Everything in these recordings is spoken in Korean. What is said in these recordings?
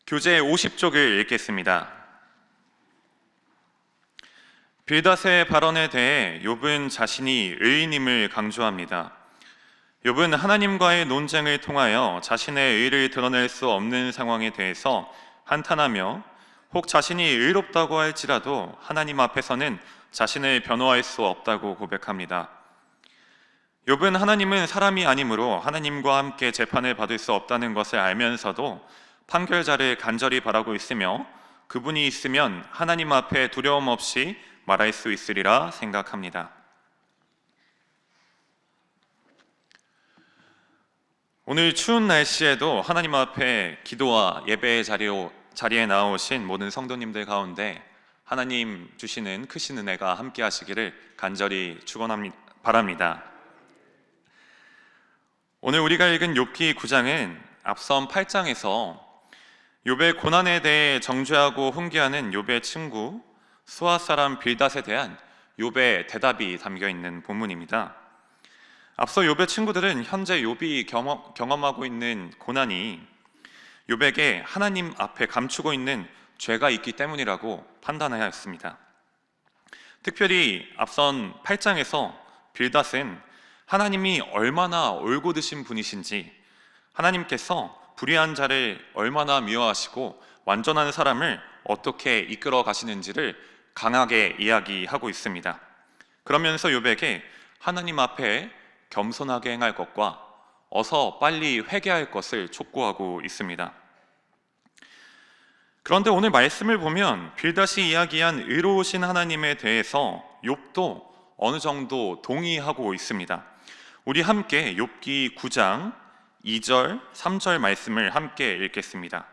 교재 50쪽을 읽겠습니다. 빌닷의 발언에 대해 욥은 자신이 의인임을 강조합니다. 욥은 하나님과의 논쟁을 통하여 자신의 의를 드러낼 수 없는 상황에 대해서 한탄하며 혹 자신이 의롭다고 할지라도 하나님 앞에서는 자신을 변호할 수 없다고 고백합니다. 욥은 하나님은 사람이 아니므로 하나님과 함께 재판을 받을 수 없다는 것을 알면서도 판결자를 간절히 바라고 있으며 그분이 있으면 하나님 앞에 두려움 없이 말할 수 있으리라 생각합니다. 오늘 추운 날씨에도 하나님 앞에 기도와 예배의 자리에 나오신 모든 성도님들 가운데 하나님 주시는 크신 은혜가 함께 하시기를 간절히 바랍니다. 오늘 우리가 읽은 욥기 9장은 앞선 8장에서 욥의 고난에 대해 정죄하고 훈계하는 욥의 친구 수아 사람 빌닷에 대한 욥의 대답이 담겨있는 본문입니다. 앞서 욥의 친구들은 현재 욥이 경험하고 있는 고난이 욥에게 하나님 앞에 감추고 있는 죄가 있기 때문이라고 판단하였습니다. 특별히 앞선 8장에서 빌닷은 하나님이 얼마나 올곧으신 분이신지, 하나님께서 불의한 자를 얼마나 미워하시고 완전한 사람을 어떻게 이끌어 가시는지를 강하게 이야기하고 있습니다. 그러면서 욥에게 하나님 앞에 겸손하게 행할 것과 어서 빨리 회개할 것을 촉구하고 있습니다. 그런데 오늘 말씀을 보면 빌닷이 이야기한 의로우신 하나님에 대해서 욥도 어느 정도 동의하고 있습니다. 우리 함께 욥기 9장 2절, 3절 말씀을 함께 읽겠습니다.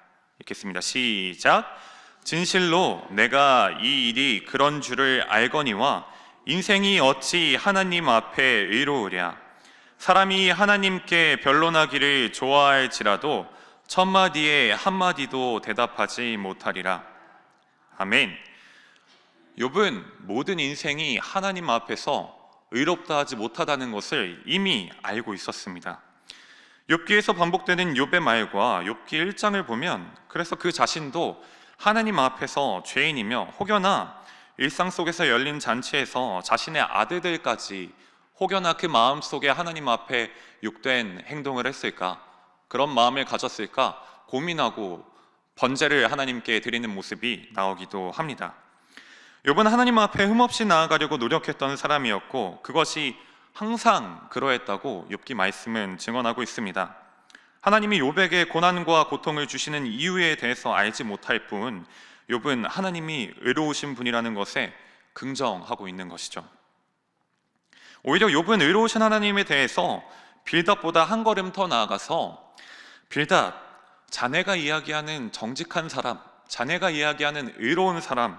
시작. 진실로 내가 이 일이 그런 줄을 알거니와 인생이 어찌 하나님 앞에 의로우랴. 사람이 하나님께 변론하기를 좋아할지라도 천마디에 한마디도 대답하지 못하리라. 아멘. 욥은 모든 인생이 하나님 앞에서 의롭다 하지 못하다는 것을 이미 알고 있었습니다. 욥기에서 반복되는 욥의 말과 욥기 1장을 보면 그래서 그 자신도 하나님 앞에서 죄인이며 혹여나 일상 속에서 열린 잔치에서 자신의 아들들까지 혹여나 그 마음속에 하나님 앞에 욕된 행동을 했을까, 그런 마음을 가졌을까 고민하고 번제를 하나님께 드리는 모습이 나오기도 합니다. 욥은 하나님 앞에 흠없이 나아가려고 노력했던 사람이었고 그것이 항상 그러했다고 욥기 말씀은 증언하고 있습니다. 하나님이 욥에게 고난과 고통을 주시는 이유에 대해서 알지 못할 뿐 욥은 하나님이 의로우신 분이라는 것에 긍정하고 있는 것이죠. 오히려 욥은 의로우신 하나님에 대해서 빌닷보다 한 걸음 더 나아가서 빌닷, 자네가 이야기하는 정직한 사람, 자네가 이야기하는 의로운 사람,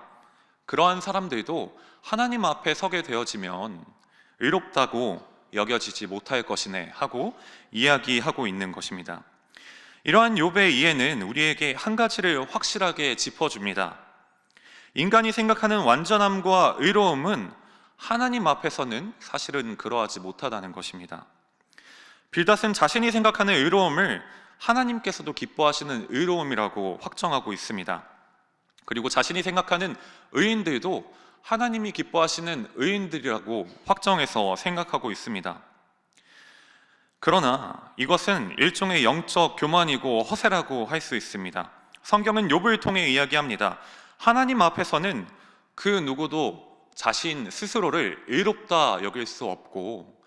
그러한 사람들도 하나님 앞에 서게 되어지면 의롭다고 여겨지지 못할 것이네 하고 이야기하고 있는 것입니다. 이러한 욥의 이해는 우리에게 한 가지를 확실하게 짚어줍니다. 인간이 생각하는 완전함과 의로움은 하나님 앞에서는 사실은 그러하지 못하다는 것입니다. 빌닷은 자신이 생각하는 의로움을 하나님께서도 기뻐하시는 의로움이라고 확정하고 있습니다. 그리고 자신이 생각하는 의인들도 하나님이 기뻐하시는 의인들이라고 확정해서 생각하고 있습니다. 그러나 이것은 일종의 영적 교만이고 허세라고 할 수 있습니다. 성경은 욥을 통해 이야기합니다. 하나님 앞에서는 그 누구도 자신 스스로를 의롭다 여길 수 없고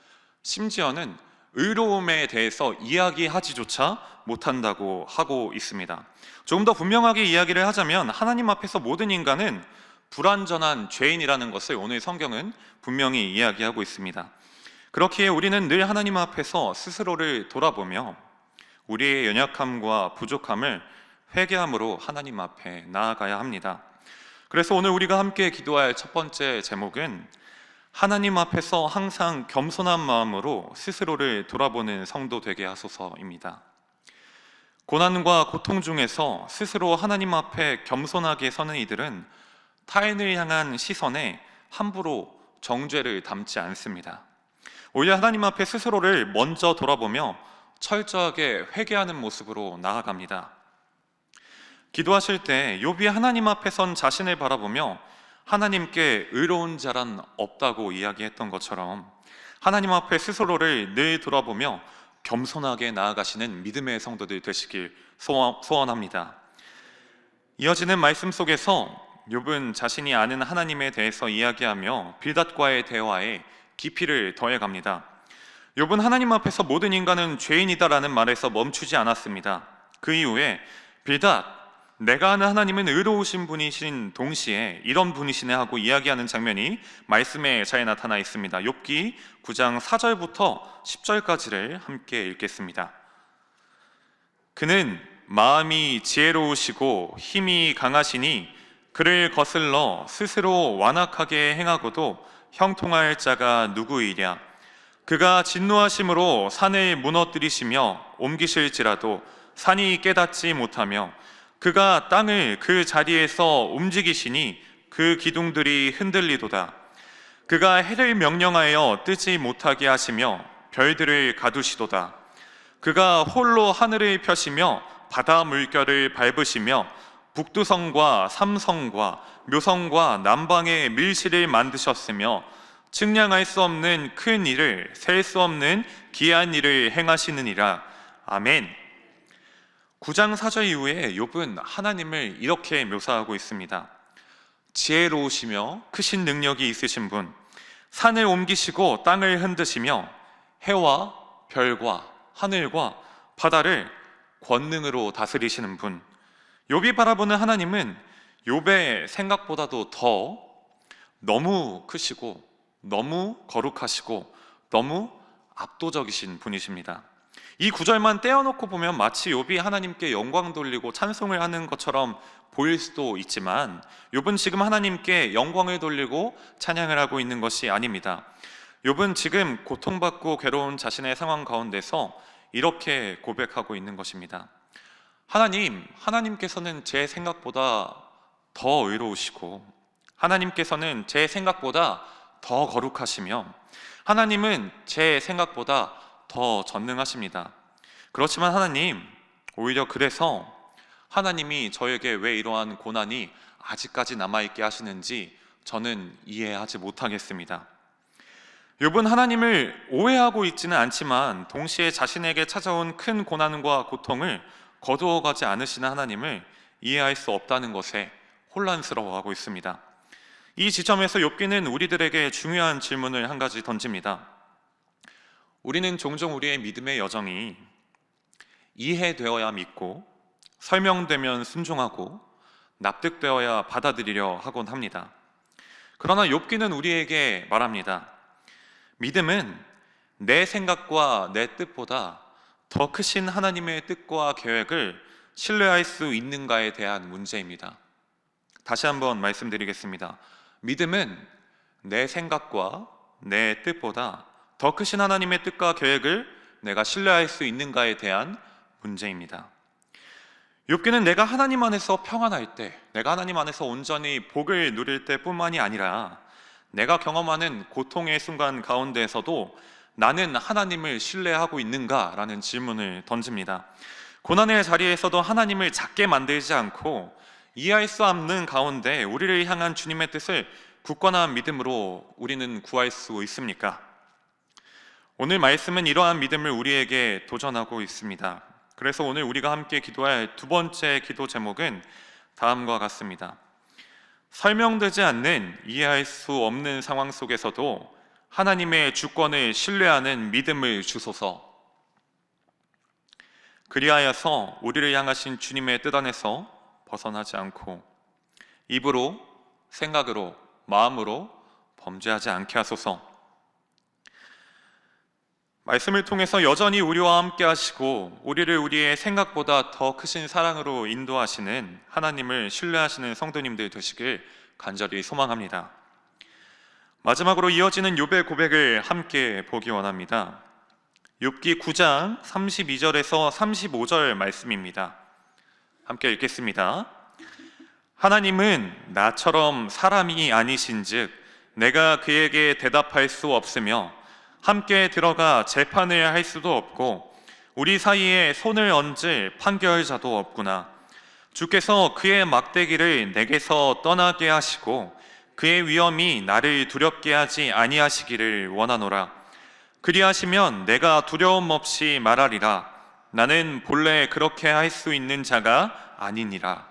심지어는 의로움에 대해서 이야기하지조차 못한다고 하고 있습니다. 조금 더 분명하게 이야기를 하자면 하나님 앞에서 모든 인간은 불완전한 죄인이라는 것을 오늘 성경은 분명히 이야기하고 있습니다. 그렇기에 우리는 늘 하나님 앞에서 스스로를 돌아보며 우리의 연약함과 부족함을 회개함으로 하나님 앞에 나아가야 합니다. 그래서 오늘 우리가 함께 기도할 첫 번째 제목은 하나님 앞에서 항상 겸손한 마음으로 스스로를 돌아보는 성도 되게 하소서입니다. 고난과 고통 중에서 스스로 하나님 앞에 겸손하게 서는 이들은 타인을 향한 시선에 함부로 정죄를 담지 않습니다. 오히려 하나님 앞에 스스로를 먼저 돌아보며 철저하게 회개하는 모습으로 나아갑니다. 기도하실 때 욥이 하나님 앞에 선 자신을 바라보며 하나님께 의로운 자란 없다고 이야기했던 것처럼 하나님 앞에 스스로를 늘 돌아보며 겸손하게 나아가시는 믿음의 성도들 되시길 소원합니다. 이어지는 말씀 속에서 욥은 자신이 아는 하나님에 대해서 이야기하며 빌닷과의 대화에 깊이를 더해갑니다. 욥은 하나님 앞에서 모든 인간은 죄인이다라는 말에서 멈추지 않았습니다. 그 이후에 빌닷, 내가 아는 하나님은 의로우신 분이신 동시에 이런 분이시네 하고 이야기하는 장면이 말씀에 잘 나타나 있습니다. 욥기 9장 4절부터 10절까지를 함께 읽겠습니다. 그는 마음이 지혜로우시고 힘이 강하시니 그를 거슬러 스스로 완악하게 행하고도 형통할 자가 누구이랴. 그가 진노하심으로 산을 무너뜨리시며 옮기실지라도 산이 깨닫지 못하며 그가 땅을 그 자리에서 움직이시니 그 기둥들이 흔들리도다. 그가 해를 명령하여 뜨지 못하게 하시며 별들을 가두시도다. 그가 홀로 하늘을 펴시며 바다 물결을 밟으시며 북두성과 삼성과 묘성과 남방의 밀실을 만드셨으며 측량할 수 없는 큰 일을 셀 수 없는 기이한 일을 행하시느니라. 아멘. 9장 4절 이후에 욥은 하나님을 이렇게 묘사하고 있습니다. 지혜로우시며 크신 능력이 있으신 분, 산을 옮기시고 땅을 흔드시며 해와 별과 하늘과 바다를 권능으로 다스리시는 분. 욥이 바라보는 하나님은 욥의 생각보다도 더 너무 크시고 너무 거룩하시고 너무 압도적이신 분이십니다. 이 구절만 떼어놓고 보면 마치 욥이 하나님께 영광 돌리고 찬송을 하는 것처럼 보일 수도 있지만 욥은 지금 하나님께 영광을 돌리고 찬양을 하고 있는 것이 아닙니다. 욥은 지금 고통받고 괴로운 자신의 상황 가운데서 이렇게 고백하고 있는 것입니다. 하나님께서는 제 생각보다 더 의로우시고 하나님께서는 제 생각보다 더 거룩하시며 하나님은 제 생각보다 더 전능하십니다. 그렇지만 하나님, 오히려 그래서 하나님이 저에게 왜 이러한 고난이 아직까지 남아있게 하시는지 저는 이해하지 못하겠습니다. 욥은 하나님을 오해하고 있지는 않지만 동시에 자신에게 찾아온 큰 고난과 고통을 거두어가지 않으시는 하나님을 이해할 수 없다는 것에 혼란스러워하고 있습니다. 이 지점에서 욥기는 우리들에게 중요한 질문을 한 가지 던집니다. 우리는 종종 우리의 믿음의 여정이 이해되어야 믿고 설명되면 순종하고 납득되어야 받아들이려 하곤 합니다. 그러나 욥기는 우리에게 말합니다. 믿음은 내 생각과 내 뜻보다 더 크신 하나님의 뜻과 계획을 신뢰할 수 있는가에 대한 문제입니다. 다시 한번 말씀드리겠습니다. 믿음은 내 생각과 내 뜻보다 더 크신 하나님의 뜻과 계획을 내가 신뢰할 수 있는가에 대한 문제입니다. 욥기는 내가 하나님 안에서 평안할 때, 내가 하나님 안에서 온전히 복을 누릴 때뿐만이 아니라 내가 경험하는 고통의 순간 가운데에서도 나는 하나님을 신뢰하고 있는가라는 질문을 던집니다. 고난의 자리에서도 하나님을 작게 만들지 않고 이해할 수 없는 가운데 우리를 향한 주님의 뜻을 굳건한 믿음으로 우리는 구할 수 있습니까? 오늘 말씀은 이러한 믿음을 우리에게 도전하고 있습니다. 그래서 오늘 우리가 함께 기도할 두 번째 기도 제목은 다음과 같습니다. 설명되지 않는 이해할 수 없는 상황 속에서도 하나님의 주권을 신뢰하는 믿음을 주소서. 그리하여서 우리를 향하신 주님의 뜻 안에서 벗어나지 않고 입으로, 생각으로, 마음으로 범죄하지 않게 하소서. 말씀을 통해서 여전히 우리와 함께 하시고 우리를 우리의 생각보다 더 크신 사랑으로 인도하시는 하나님을 신뢰하시는 성도님들 되시길 간절히 소망합니다. 마지막으로 이어지는 욥의 고백을 함께 보기 원합니다. 욥기 9장 32절에서 35절 말씀입니다. 함께 읽겠습니다. 하나님은 나처럼 사람이 아니신즉 내가 그에게 대답할 수 없으며 함께 들어가 재판을 할 수도 없고 우리 사이에 손을 얹을 판결자도 없구나. 주께서 그의 막대기를 내게서 떠나게 하시고 그의 위엄이 나를 두렵게 하지 아니하시기를 원하노라. 그리하시면 내가 두려움 없이 말하리라. 나는 본래 그렇게 할 수 있는 자가 아니니라.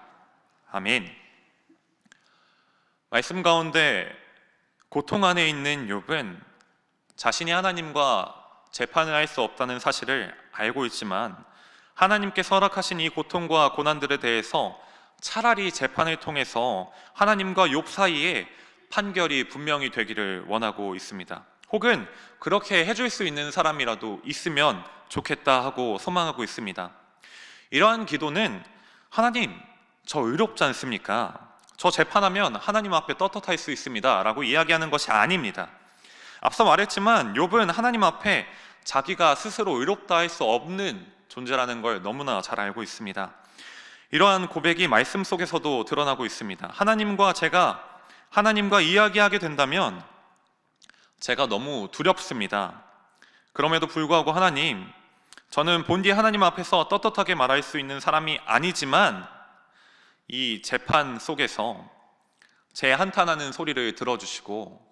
아멘. 말씀 가운데 고통 안에 있는 욥은 자신이 하나님과 재판을 할 수 없다는 사실을 알고 있지만 하나님께서 허락하신 이 고통과 고난들에 대해서 차라리 재판을 통해서 하나님과 욥 사이에 판결이 분명히 되기를 원하고 있습니다. 혹은 그렇게 해줄 수 있는 사람이라도 있으면 좋겠다 하고 소망하고 있습니다. 이러한 기도는 하나님, 저 의롭지 않습니까? 저 재판하면 하나님 앞에 떳떳할 수 있습니다 라고 이야기하는 것이 아닙니다. 앞서 말했지만 욥은 하나님 앞에 자기가 스스로 의롭다 할 수 없는 존재라는 걸 너무나 잘 알고 있습니다. 이러한 고백이 말씀 속에서도 드러나고 있습니다. 하나님과 이야기하게 된다면 제가 너무 두렵습니다. 그럼에도 불구하고 하나님, 저는 본디 하나님 앞에서 떳떳하게 말할 수 있는 사람이 아니지만 이 재판 속에서 제 한탄하는 소리를 들어주시고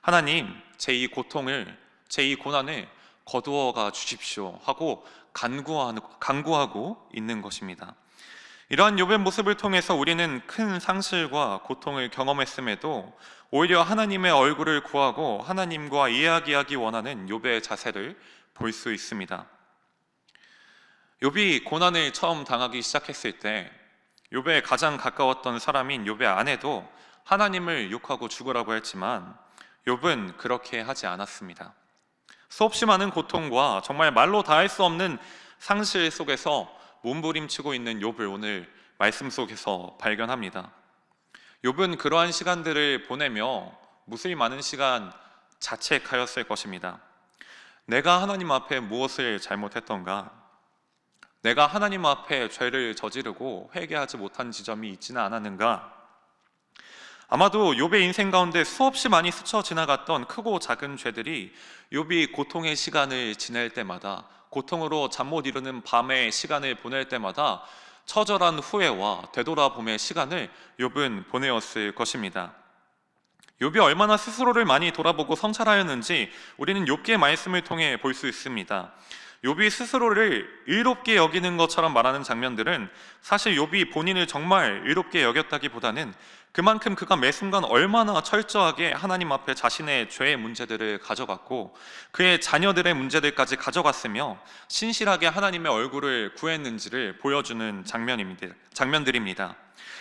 하나님, 제 이 고통을, 제 이 고난을 거두어가 주십시오 하고 간구하고 있는 것입니다. 이러한 욥의 모습을 통해서 우리는 큰 상실과 고통을 경험했음에도 오히려 하나님의 얼굴을 구하고 하나님과 이야기하기 원하는 욥의 자세를 볼 수 있습니다. 욥이 고난을 처음 당하기 시작했을 때 욥의 가장 가까웠던 사람인 욥의 아내도 하나님을 욕하고 죽으라고 했지만 욥은 그렇게 하지 않았습니다. 수없이 많은 고통과 정말 말로 다 할 수 없는 상실 속에서 몸부림치고 있는 욥을 오늘 말씀 속에서 발견합니다. 욥은 그러한 시간들을 보내며 무수히 많은 시간 자책하였을 것입니다. 내가 하나님 앞에 무엇을 잘못했던가? 내가 하나님 앞에 죄를 저지르고 회개하지 못한 지점이 있지는 않았는가? 아마도 욥의 인생 가운데 수없이 많이 스쳐 지나갔던 크고 작은 죄들이 욥이 고통의 시간을 지낼 때마다, 고통으로 잠 못 이루는 밤의 시간을 보낼 때마다 처절한 후회와 되돌아봄의 시간을 욥은 보내었을 것입니다. 욥이 얼마나 스스로를 많이 돌아보고 성찰하였는지 우리는 욥기의 말씀을 통해 볼 수 있습니다. 욥이 스스로를 의롭게 여기는 것처럼 말하는 장면들은 사실 욥이 본인을 정말 의롭게 여겼다기보다는 그만큼 그가 매 순간 얼마나 철저하게 하나님 앞에 자신의 죄의 문제들을 가져갔고 그의 자녀들의 문제들까지 가져갔으며 신실하게 하나님의 얼굴을 구했는지를 보여주는 장면들입니다.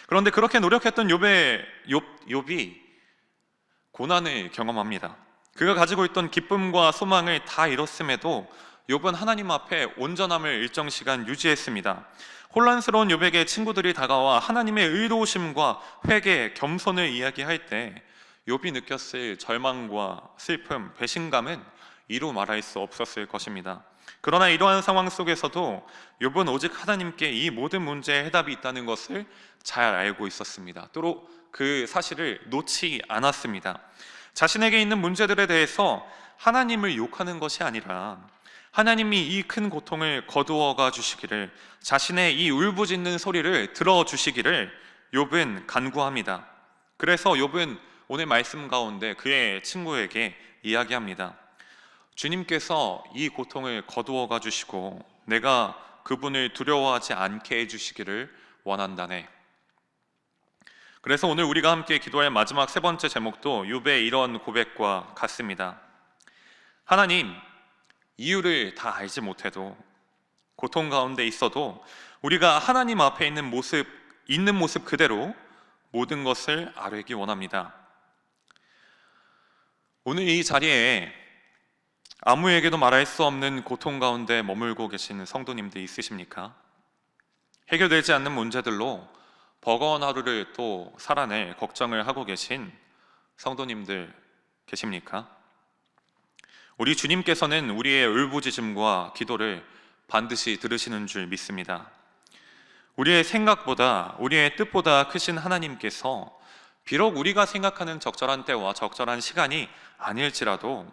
그런데 그렇게 노력했던 욥이 고난을 경험합니다. 그가 가지고 있던 기쁨과 소망을 다 잃었음에도 욥은 하나님 앞에 온전함을 일정 시간 유지했습니다. 혼란스러운 욥에게 친구들이 다가와 하나님의 의로우심과 회개, 겸손을 이야기할 때 욥이 느꼈을 절망과 슬픔, 배신감은 이루 말할 수 없었을 것입니다. 그러나 이러한 상황 속에서도 욥은 오직 하나님께 이 모든 문제에 해답이 있다는 것을 잘 알고 있었습니다. 또 그 사실을 놓지 않았습니다. 자신에게 있는 문제들에 대해서 하나님을 욕하는 것이 아니라 하나님이 이 큰 고통을 거두어가 주시기를, 자신의 이 울부짖는 소리를 들어주시기를 욥은 간구합니다. 그래서 욥은 오늘 말씀 가운데 그의 친구에게 이야기합니다. 주님께서 이 고통을 거두어가 주시고 내가 그분을 두려워하지 않게 해주시기를 원한다네. 그래서 오늘 우리가 함께 기도할 마지막 세 번째 제목도 욥의 이런 고백과 같습니다. 하나님, 이유를 다 알지 못해도 고통 가운데 있어도 우리가 하나님 앞에 있는 모습 그대로 모든 것을 아뢰기 원합니다. 오늘 이 자리에 아무에게도 말할 수 없는 고통 가운데 머물고 계시는 성도님들 있으십니까? 해결되지 않는 문제들로 버거운 하루를 또 살아낼 걱정을 하고 계신 성도님들 계십니까? 우리 주님께서는 우리의 울부짖음과 기도를 반드시 들으시는 줄 믿습니다. 우리의 생각보다, 우리의 뜻보다 크신 하나님께서 비록 우리가 생각하는 적절한 때와 적절한 시간이 아닐지라도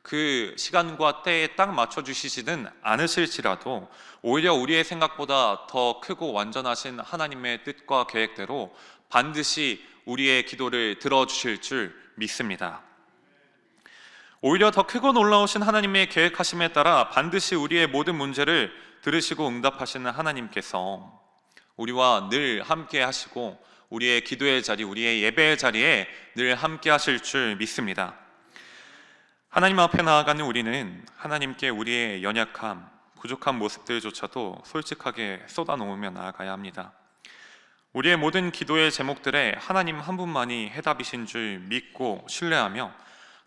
그 시간과 때에 딱 맞춰주시지는 않으실지라도 오히려 우리의 생각보다 더 크고 완전하신 하나님의 뜻과 계획대로 반드시 우리의 기도를 들어주실 줄 믿습니다. 오히려 더 크고 놀라우신 하나님의 계획하심에 따라 반드시 우리의 모든 문제를 들으시고 응답하시는 하나님께서 우리와 늘 함께 하시고 우리의 기도의 자리, 우리의 예배의 자리에 늘 함께 하실 줄 믿습니다. 하나님 앞에 나아가는 우리는 하나님께 우리의 연약함, 부족한 모습들조차도 솔직하게 쏟아놓으며 나아가야 합니다. 우리의 모든 기도의 제목들에 하나님 한 분만이 해답이신 줄 믿고 신뢰하며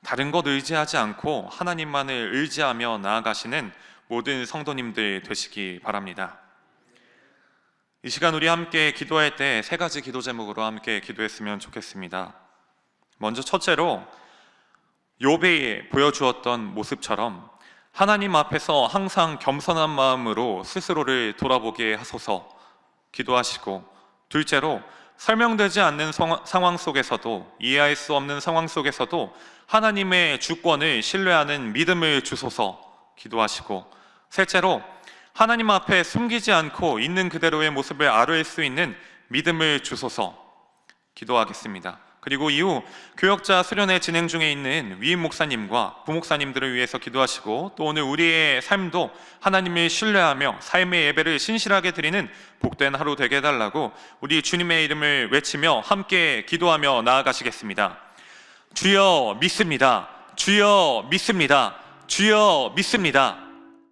다른 것 의지하지 않고 하나님만을 의지하며 나아가시는 모든 성도님들 되시기 바랍니다. 이 시간 우리 함께 기도할 때 세 가지 기도 제목으로 함께 기도했으면 좋겠습니다. 먼저 첫째로 욥이 보여주었던 모습처럼 하나님 앞에서 항상 겸손한 마음으로 스스로를 돌아보게 하소서 기도하시고, 둘째로 설명되지 않는 상황 속에서도, 이해할 수 없는 상황 속에서도 하나님의 주권을 신뢰하는 믿음을 주소서 기도하시고, 셋째로 하나님 앞에 숨기지 않고 있는 그대로의 모습을 아뢰일 수 있는 믿음을 주소서 기도하겠습니다. 그리고 이후 교역자 수련회 진행 중에 있는 위임 목사님과 부목사님들을 위해서 기도하시고, 또 오늘 우리의 삶도 하나님을 신뢰하며 삶의 예배를 신실하게 드리는 복된 하루 되게 해달라고 우리 주님의 이름을 외치며 함께 기도하며 나아가시겠습니다. 주여 믿습니다. 주여 믿습니다. 주여 믿습니다.